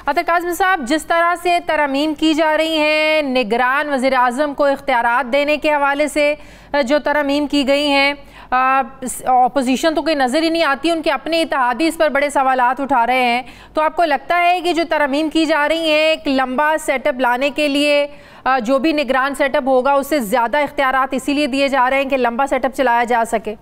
अतर काज़मी साहब, जिस तरह से तरमीम की जा रही हैं, निगरान वज़ीर आज़म को इख्तियारात देने के हवाले से जो तरमीम की गई हैं, ऑपोजिशन तो कोई नज़र ही नहीं आती, उनके अपने इत्तेहादी इस पर बड़े सवालात उठा रहे हैं। तो आपको लगता है कि जो तरमीम की जा रही है एक लंबा सेटअप लाने के लिए जो भी निगरान सेटअप होगा उससे ज़्यादा इख्तियारात इसीलिए दिए जा रहे हैं कि लंबा सेटअप चलाया जा सके?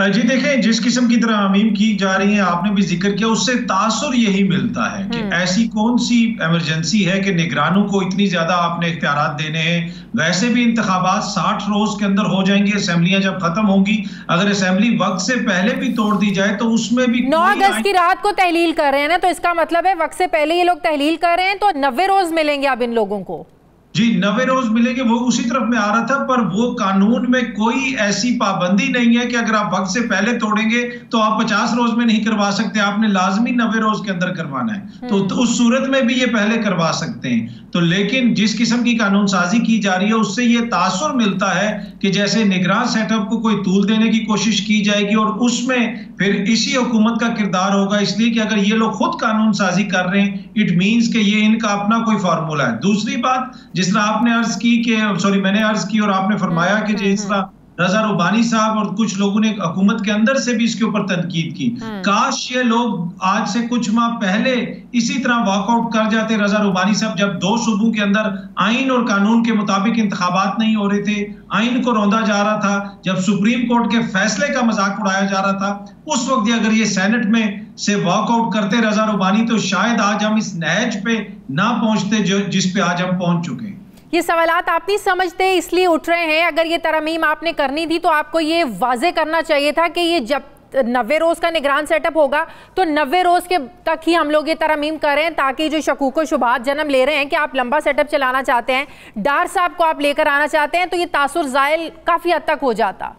जी देखें, जिस किस्म की तरमीम की जा रही है, आपने भी जिक्र किया, उससे तासुर यही मिलता है कि ऐसी कौन सी इमरजेंसी है कि निगरानों को इतनी ज्यादा आपने इख्तियारात देने हैं। वैसे भी इंतखाबात 60 रोज के अंदर हो जाएंगे, असेंबलियां जब खत्म होंगी। अगर असेंबली वक्त से पहले भी तोड़ दी जाए तो उसमें भी 9 अगस्त की रात को तहलील कर रहे हैं ना, तो इसका मतलब है वक्त से पहले ये लोग तहलील कर रहे हैं, तो 90 रोज मिलेंगे अब इन लोगों को। जी 90 रोज मिलेंगे, वो उसी तरफ में आ रहा था। पर वो कानून में कोई ऐसी पाबंदी नहीं है कि अगर आप वक्त से पहले तोड़ेंगे तो आप 50 रोज में नहीं करवा सकते, आपने लाजमी 90 रोज के अंदर करवाना है। तो उस सूरत में भी ये पहले करवा सकते हैं। तो लेकिन जिस किस्म की कानून साजी की जा रही है उससे ये तासुर मिलता है कि जैसे निगरान सेटअप को कोई तूल देने की कोशिश की जाएगी और उसमें फिर इसी हुकूमत का किरदार होगा, इसलिए कि अगर ये लोग खुद कानून साजी कर रहे हैं इट मींस कि ये इनका अपना कोई फार्मूला है। दूसरी बात, जिस तरह आपने अर्ज की कि मैंने अर्ज की और आपने फरमाया कि जिस तरह रजा रुबानी साहब और कुछ लोगों ने हुकूमत के अंदर से भी इसके ऊपर तनकीद की, काश ये लोग आज से कुछ माह पहले इसी तरह वॉकआउट कर जाते। रजा रुबानी साहब जब 2 सूबों के अंदर आइन और कानून के मुताबिक इंतखाबात नहीं हो रहे थे, आइन को रौंदा जा रहा था, जब सुप्रीम कोर्ट के फैसले का मजाक उड़ाया जा रहा था, उस वक्त अगर ये सेनेट में से वॉकआउट करते रजा रुबानी तो शायद आज हम इस नहज पे ना पहुंचते जिस पे आज हम पहुंच चुके हैं। ये सवालात आप नहीं समझते इसलिए उठ रहे हैं। अगर ये तरमीम आपने करनी थी तो आपको ये वाजे करना चाहिए था कि ये जब 90 रोज का निगरान सेटअप होगा तो 90 रोज के तक ही हम लोग ये तरमीम करें, ताकि जो शकूक व शुबहात जन्म ले रहे हैं कि आप लंबा सेटअप चलाना चाहते हैं, डार साहब को आप लेकर आना चाहते हैं, तो ये तासुर ज़ायल काफी हद तक हो जाता।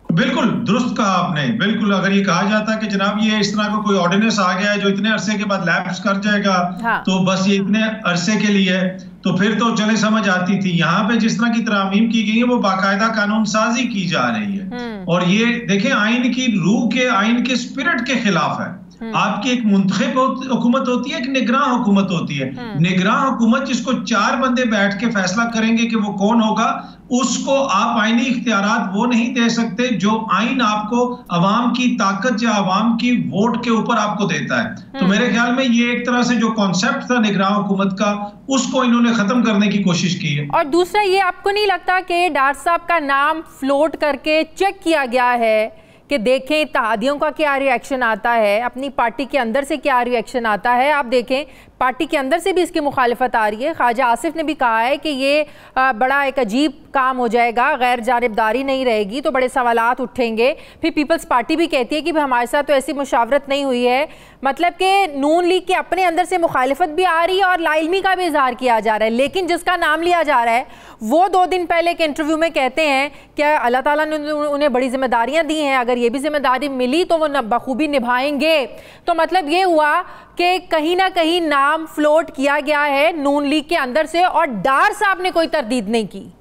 बिल्कुल दुरुस्त कहा आपने। बिल्कुल, अगर ये कहा जाता कि जनाब ये इस तरह का कोई ऑर्डिनेंस आ गया है जो इतने अरसे के बाद लैप्स कर जाएगा, तो बस ये इतने अरसे के लिए है, तो फिर तो चले समझ आती थी। यहाँ पे जिस तरह की तरमीम की गई है वो बाकायदा कानून साजी की जा रही है और ये देखें आइन की रूह के, आइन के स्पिरिट के खिलाफ है। आपकी एक मुंतखब हुकूमत होती है, एक निगरान हुकूमत होती है। निगरान हुकूमत जिसको 4 बंदे बैठ के फैसला करेंगे कि वो कौन होगा, उसको आप आईनी इख्तियारात वो नहीं दे सकते जो आइन आपको अवाम की ताकत या अवाम की वोट के ऊपर आपको देता है। तो मेरे ख्याल में ये एक तरह से जो कॉन्सेप्ट था निगरान हुकूमत का, उसको इन्होंने खत्म करने की कोशिश की है। और दूसरा, ये आपको नहीं लगता कि डार साहब का नाम फ्लोट करके चेक किया गया है कि देखें इत्तेहादियों का क्या रिएक्शन आता है, अपनी पार्टी के अंदर से क्या रिएक्शन आता है? आप देखें पार्टी के अंदर से भी इसकी मुखालिफत आ रही है। ख्वाजा आसिफ ने भी कहा है कि ये बड़ा एक अजीब काम हो जाएगा, गैर जानिबदारी नहीं रहेगी तो बड़े सवालात उठेंगे। फिर पीपल्स पार्टी भी कहती है कि हमारे साथ तो ऐसी मुशावरत नहीं हुई है। मतलब कि नून लीग के अपने अंदर से मुखालिफत भी आ रही है और लाइलमी का भी इजहार किया जा रहा है। लेकिन जिसका नाम लिया जा रहा है वो 2 दिन पहले के इंटरव्यू में कहते हैं कि अल्लाह ताला ने उन्हें बड़ी जिम्मेदारियां दी हैं, अगर ये भी जिम्मेदारी मिली तो वो बखूबी निभाएंगे। तो मतलब ये हुआ कि कहीं ना कहीं नाम फ्लोट किया गया है नून लीग के अंदर से और डार साहब ने कोई तरदीद नहीं की।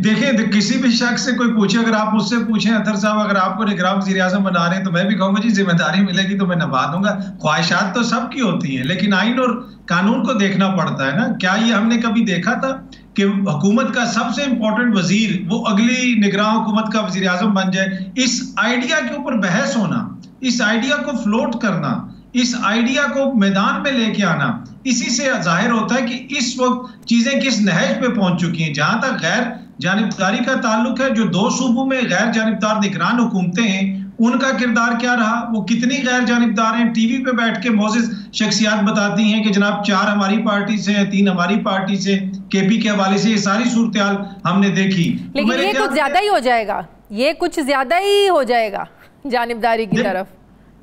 देखिए किसी भी शख्स से कोई पूछे, अगर आप मुझसे पूछें अतर साहब अगर आपको निगरान वज़ीर आज़म बना रहे हैं तो मैं भी कहूंगा जी जिम्मेदारी मिलेगी तो मैं निभा दूंगा। ख्वाहिशात तो सबकी होती हैं लेकिन आइन और कानून को देखना पड़ता है ना। क्या ये हमने कभी देखा था कि हुकूमत का सबसे इंपॉर्टेंट वजीर वो अगली निगरान हुकूमत का वज़ीर आज़म बन जाए? इस आइडिया के ऊपर बहस होना, इस आइडिया को फ्लोट करना, इस आइडिया को मैदान में लेके आना, इसी से जाहिर होता है कि इस वक्त चीजें किस नहज पे पहुंच चुकी हैं। जहां तक गैर जानिबदारी का ताल्लुक है, जो 2 सूबों में गैर जानिबदार निगरान हुकूमतें हैं उनका किरदार क्या रहा, वो कितनी गैर जानिबदार हैं। टीवी पे बैठ के मोजिज शख्सियात बताती हैं कि जनाब 4 हमारी पार्टी से हैं, 3 हमारी पार्टी से, केपी के हवाले से ये सारी सूरत हाल हमने देखी। लेकिन ये कुछ ज्यादा ही हो जाएगा, ये कुछ ज्यादा ही हो जाएगा जानिबदारी की तरफ।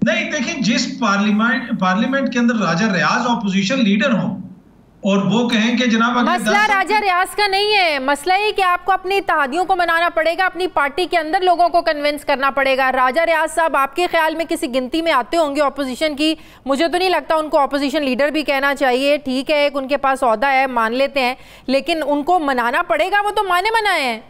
नहीं देखिए, जिस पार्लियामेंट के अंदर राजा रियाज ऑपोजिशन लीडर हो और वो कहें कि जनाब मसला राजा रियाज का नहीं है, मसला है कि आपको अपनी इत्तेहादियों को मनाना पड़ेगा, अपनी पार्टी के अंदर लोगों को कन्विंस करना पड़ेगा। राजा रियाज साहब आपके ख्याल में किसी गिनती में आते होंगे ऑपोजिशन की? मुझे तो नहीं लगता उनको ऑपोजिशन लीडर भी कहना चाहिए। ठीक है, एक उनके पास ओहदा है, मान लेते हैं, लेकिन उनको मनाना पड़ेगा, वो तो माने मनाए हैं।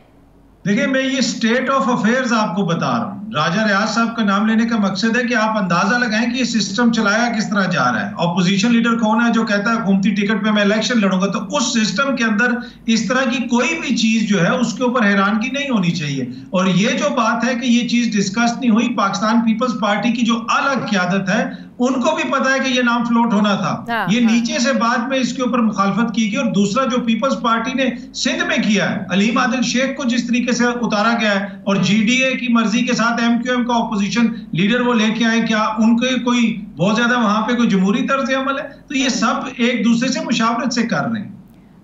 देखिए, मैं ये स्टेट ऑफ अफेयर्स आपको बता रहा हूँ। राजा रियाज साहब का नाम लेने का मकसद है कि आप अंदाजा लगाएं कि ये सिस्टम चलाया किस तरह जा रहा है। ऑपोजिशन लीडर कौन है जो कहता है हुकूमती टिकट पे मैं इलेक्शन लड़ूंगा, तो उस सिस्टम के अंदर इस तरह की कोई भी चीज जो है उसके ऊपर हैरानगी नहीं होनी चाहिए। और ये जो बात है कि ये चीज डिस्कस नहीं हुई, पाकिस्तान पीपल्स पार्टी की जो अलग क़यादत है उनको भी पता है कि ये नाम फ्लोट होना था। ये नीचे से बाद में इसके ऊपर मुखालफत की गई। और दूसरा जो पीपल्स पार्टी ने सिंध में किया है, अलीम आदिल शेख को जिस तरीके से उतारा गया है और जीडीए की मर्जी के साथ एमक्यूएम का ऑपोजिशन लीडर वो लेके आए, क्या उनके कोई बहुत ज्यादा वहां पे कोई जमहूरी तर्ज अमल है? तो ये सब एक दूसरे से मुशावरत से कर रहे हैं।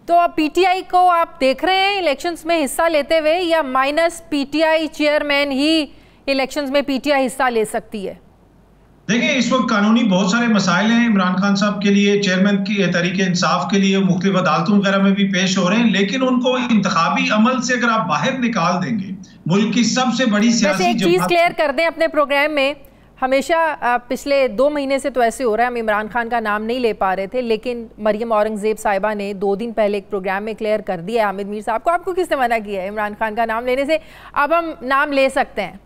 तो अब पीटीआई को आप देख रहे हैं इलेक्शंस में हिस्सा लेते हुए, या माइनस पीटीआई चेयरमैन ही इलेक्शंस में पीटीआई हिस्सा ले सकती है? देखिए, इस वक्त कानूनी बहुत सारे मसाइल हैं इमरान खान साहब के लिए, चेयरमैन की तहरीक इंसाफ के लिए मुख्तलिफ अदालतों वगैरह में भी पेश हो रहे हैं, लेकिन उनको इंतखाबी अमल से अगर आप बाहर निकाल देंगे, मुल्क की सबसे बड़ी सियासी एक चीज क्लियर कर दें अपने प्रोग्राम में, हमेशा पिछले 2 महीने से तो ऐसे हो रहा है, हम इमरान खान का नाम नहीं ले पा रहे थे, लेकिन मरियम औरंगजेब साहिबा ने 2 दिन पहले एक प्रोग्राम में क्लियर कर दिया हामिद मीर साहब को। आपको किसने मना किया है इमरान खान का नाम लेने से? अब हम नाम ले सकते हैं,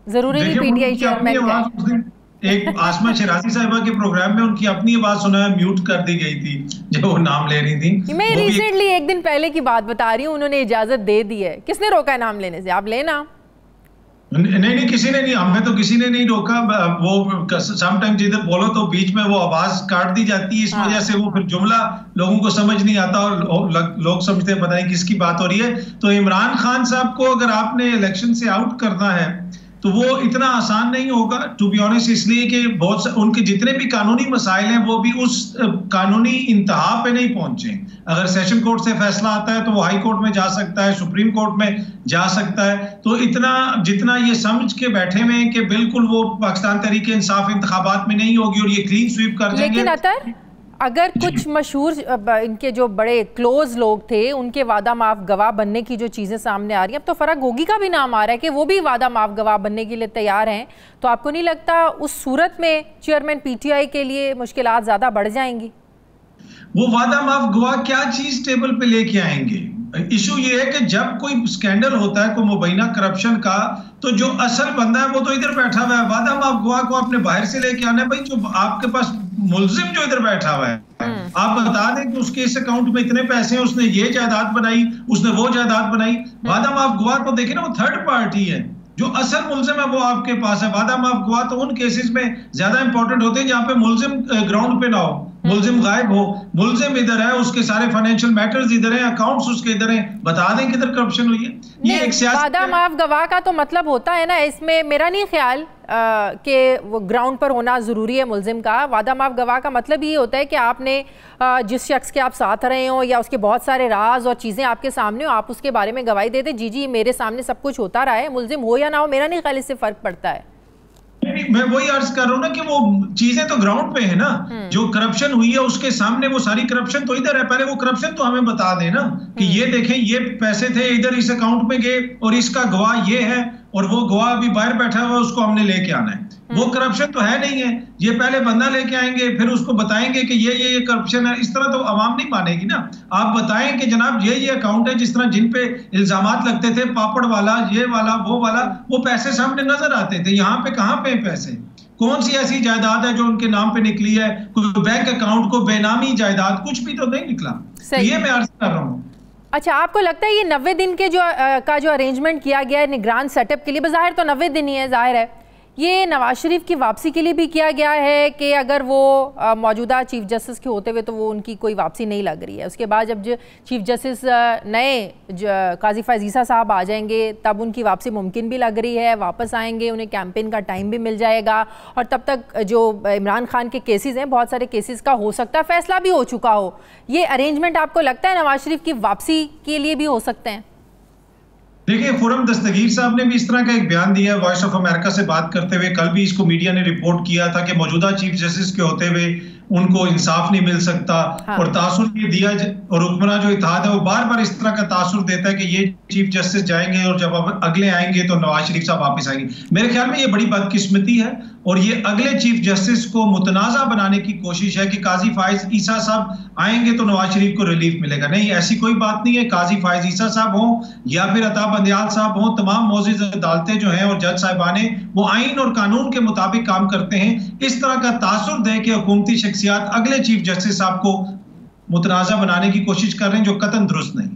जरूरी नहीं पीटीआई चेयरमैन का। एक आसमा शराजी साहिबा के प्रोग्राम में उनकी अपनी आवाज सुना है, म्यूट कर दी गई थी जब वो नाम ले रही थी। मैं रिसेंटली 1 दिन पहले की बात बता रही हूँ, उन्होंने इजाजत दे दी है। किसने रोका है नाम लेने से? आप लेना। नहीं, किसी ने नहीं, हमें तो किसी ने नहीं रोका। वो समटाइम जिधर बोलो तो बीच में वो आवाज काट दी जाती है, इस वजह से वो फिर जुमला लोगों को समझ नहीं आता और लोग समझते हैं पता नहीं किसकी बात हो रही है। तो इमरान खान साहब को अगर आपने इलेक्शन से आउट करना है तो वो इतना आसान नहीं होगा, टू बी ऑनेस्ट, इसलिए कि बहुत उनके जितने भी कानूनी मसाइल हैं वो भी उस कानूनी इंतहा पे नहीं पहुंचे। अगर सेशन कोर्ट से फैसला आता है तो वो हाई कोर्ट में जा सकता है, सुप्रीम कोर्ट में जा सकता है। तो इतना जितना ये समझ के बैठे हुए हैं कि बिल्कुल वो पाकिस्तान तहरीक इंसाफ इंतखाबात में नहीं होगी और ये क्लीन स्वीप कर जाएंगे। लेकिन अतर अगर कुछ मशहूर इनके जो बड़े क्लोज लोग थे उनके वादा माफ गवाह बनने की जो चीज़ें सामने आ रही हैं, अब तो फराग गोगी का भी नाम आ रहा है कि वो भी वादा माफ गवाह बनने के लिए तैयार हैं, तो आपको नहीं लगता उस सूरत में चेयरमैन पीटीआई के लिए मुश्किलात ज़्यादा बढ़ जाएंगी? वो वादा माफ गवाह क्या चीज़ टेबल पे लेके आएंगे? इशू ये है कि जब कोई स्कैंडल होता है कोई मुबैना करप्शन का, तो जो असल बंदा है वो तो इधर बैठा हुआ है। वादा माफ गवाह को आपने बाहर से लेके आना है। भाई, जो आपके पास मुल्जिम जो इधर बैठा हुआ है, आप बता दें कि उसके इस अकाउंट में इतने पैसे हैं, उसने ये जायदाद बनाई, उसने वो जायदाद बनाई। वादा माफ गवाह तो देखिए ना, वो थर्ड पार्टी है। जो असल मुल्जिम है वो आपके पास है। वादा माफ गवाह तो उन केसेस में ज्यादा इंपॉर्टेंट होते हैं जहां पे मुल्जिम ग्राउंड पे ना हो, मुल्जिम गायब हो। मुल्जिम इधर है, उसके सारे फाइनेंशियल मैटर्स इधर हैं, अकाउंट्स उसके इधर हैं, बता दें किधर करप्शन हुई है। ये एक सियासी वादा माफ गवाह का तो मतलब होता है ना, इसमें मेरा नहीं ख्याल कि वो ग्राउंड पर होना ज़रूरी है मुल्जिम का। वादा माफ गवाह का मतलब ये होता है कि आपने जिस शख्स के आप साथ रहे हो या उसके बहुत सारे राज और चीज़ें आपके सामने हो, आप उसके बारे में गवाही देते, जी मेरे सामने सब कुछ होता रहा है, मुल्जिम हो या ना हो, मेरा नहीं ख्याल इससे फ़र्क पड़ता है। मैं वही अर्ज कर रहा हूँ ना कि वो चीजें तो ग्राउंड पे है ना। जो करप्शन हुई है उसके सामने वो सारी करप्शन तो इधर है। पहले वो करप्शन तो हमें बता दें ना कि ये देखें, ये पैसे थे इधर इस अकाउंट में गए और इसका गवाह ये है और वो गवाह अभी बाहर बैठा हुआ है, उसको हमने लेके आना है। वो करप्शन तो है नहीं है। ये पहले बंदा लेके आएंगे, फिर उसको बताएंगे कि ये करप्शन है। इस तरह तो आवाम नहीं मानेगी ना। आप बताएं कि जनाब ये अकाउंट है, जिस तरह जिन पे इल्जामात लगते थे, पापड़ वाला, ये वाला, वो वाला, वो पैसे सामने नजर आते थे। यहाँ पे कहाँ पे पैसे? कौन सी ऐसी जायदाद है जो उनके नाम पे निकली है? कोई बैंक अकाउंट को बेनामी जायदाद कुछ भी तो नहीं निकला। तो ये मैं अर्ज कर रहा हूँ। अच्छा, आपको लगता है ये 90 दिन के जो अरेंजमेंट किया गया है निगरान सेटअप के लिए, बज़ाहिर तो 90 दिन ही है, जाहिर है ये नवाज शरीफ की वापसी के लिए भी किया गया है कि अगर वो मौजूदा चीफ जस्टिस के होते हुए तो वो उनकी कोई वापसी नहीं लग रही है, उसके बाद जब चीफ जस्टिस नए काजी फैज़ ईसा साहब आ जाएंगे तब उनकी वापसी मुमकिन भी लग रही है, वापस आएंगे, उन्हें कैंपेन का टाइम भी मिल जाएगा और तब तक जो इमरान खान के केसेस हैं, बहुत सारे केसेस का हो सकता है फैसला भी हो चुका हो। ये अरेंजमेंट आपको लगता है नवाज शरीफ की वापसी के लिए भी हो सकते हैं? देखिए, खुरम दस्तगीर साहब ने भी इस तरह का एक बयान दिया है वॉइस ऑफ अमेरिका से बात करते हुए। कल भी इसको मीडिया ने रिपोर्ट किया था कि मौजूदा चीफ जस्टिस के होते हुए उनको इंसाफ नहीं मिल सकता। हाँ। और तासुर ये दिया, और हुक्मरान जो इत्तेहाद है वो बार बार इस तरह का तासुर देता है कि ये चीफ जस्टिस जाएंगे और जब अगले आएंगे तो नवाज शरीफ साहब वापस आएंगे। मेरे ख्याल में ये बड़ी बदकिस्मती है और ये अगले चीफ जस्टिस को मुतनाज़ा बनाने की कोशिश है कि काजी फाइज ईसा साहब आएंगे तो नवाज शरीफ को रिलीफ मिलेगा। नहीं, ऐसी कोई बात नहीं है। काजी फाइज ईसा साहब हों या फिर अता बंदियाल साहब हों, तमाम मौजूद अदालतें जो हैं और जज साहिबाने वो आइन और कानून के मुताबिक काम करते हैं। इस तरह का तासुर दे के हुकूमती शख्सियात अगले चीफ जस्टिस साहब को मुतनाज़ा बनाने की कोशिश कर रहे हैं, जो कतन दुरुस्त नहीं।